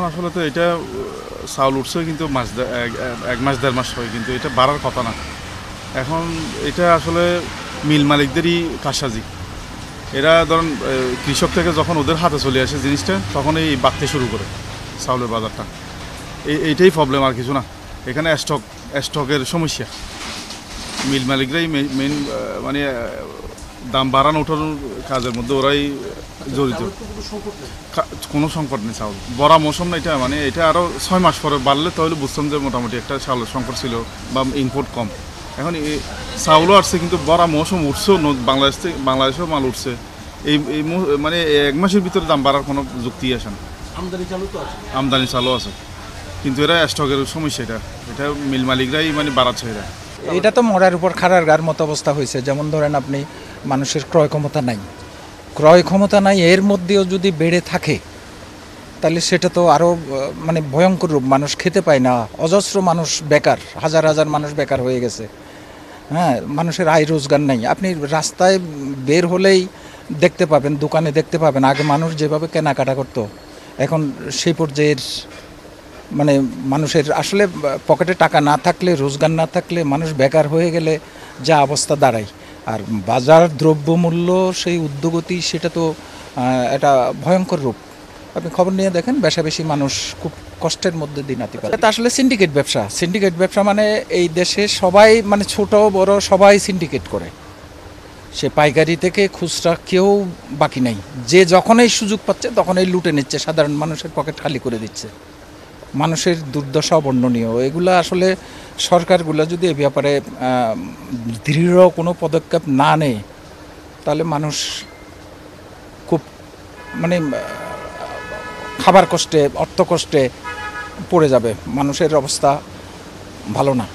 আসলে তো এটা চাউল উঠছে কিন্তু এক মাস দেড় মাস হয়, কিন্তু এটা বাড়ার কথা না। এখন এটা আসলে মিল মালিকদেরই কারসাজি। এরা ধরেন কৃষক থেকে যখন ওদের হাতে চলে আসে জিনিসটা, তখন এই বাড়তে শুরু করে চাউলের বাজারটা। এইটাই প্রবলেম, আর কিছু না। এখানে স্টকের সমস্যা। মিল মালিকরাই মেইন, মানে দাম বাড়ানো ওঠানোর কাজের মধ্যে ওরাই জড়িত। কোনো সংকট নেই চাউল, বড়া মৌসুম না এটা, মানে এটা আরও 6 মাস পরে বাড়লে তাহলে বুঝতাম যে মোটামুটি একটা চাউলের সংকট ছিল বা ইম্পোর্ট কম। এখন চাউলও আসছে, কিন্তু বড়া মৌসুম উঠছেও, বাংলাদেশেও মাল উঠছে। এই মানে 1 মাসের ভিতরে দাম বাড়ার কোনো যুক্তি আসে না। আমদানি চালও আছে, কিন্তু এরা স্টকের সমস্যা। এটা মিল মালিকরাই মানে বাড়াচ্ছে। এটা তো মরার উপর খাড়ার গার মতো অবস্থা হয়েছে। যেমন ধরেন আপনি, মানুষের ক্রয় ক্ষমতা নাই, এর মধ্যেও যদি বেড়ে থাকে তাহলে সেটা তো আরও মানে ভয়ঙ্কর রূপ। মানুষ খেতে পায় না, অজস্র মানুষ বেকার, হাজার হাজার মানুষ বেকার হয়ে গেছে। হ্যাঁ, মানুষের আয় রোজগার নাই। আপনি রাস্তায় বের হলেই দেখতে পাবেন, দোকানে দেখতে পাবেন, আগে মানুষ যেভাবে কেনাকাটা করতো, এখন সেই পর্যায়ের মানে মানুষের আসলে পকেটে টাকা না থাকলে, রোজগার না থাকলে, মানুষ বেকার হয়ে গেলে যা অবস্থা দাঁড়ায়। আর বাজার দ্রব্যমূল্য সেই ঊর্ধ্বগতি, সেটা তো এটা ভয়ঙ্কর রূপ। আপনি খবর নিয়ে দেখেন, বেশি মানুষ খুব কষ্টের মধ্যে দিন অতিবাহিত। এটা আসলে সিন্ডিকেট ব্যবসা মানে এই দেশে সবাই, মানে ছোট বড় সবাই সিন্ডিকেট করে। সে পাইকারি থেকে খুচরা কেউ বাকি নেই। যে যখনই সুযোগ পাচ্ছে তখনই লুটে নিচ্ছে, সাধারণ মানুষের পকেট খালি করে দিচ্ছে। মানুষের দুর্দশা অবর্ণনীয়। এগুলো আসলে সরকারগুলো যদি এ ব্যাপারে দৃঢ় কোনো পদক্ষেপ না নেয়, তাহলে মানুষ খুব মানে খাবার কষ্টে, অর্থ কষ্টে পড়ে যাবে। মানুষের অবস্থা ভালো না।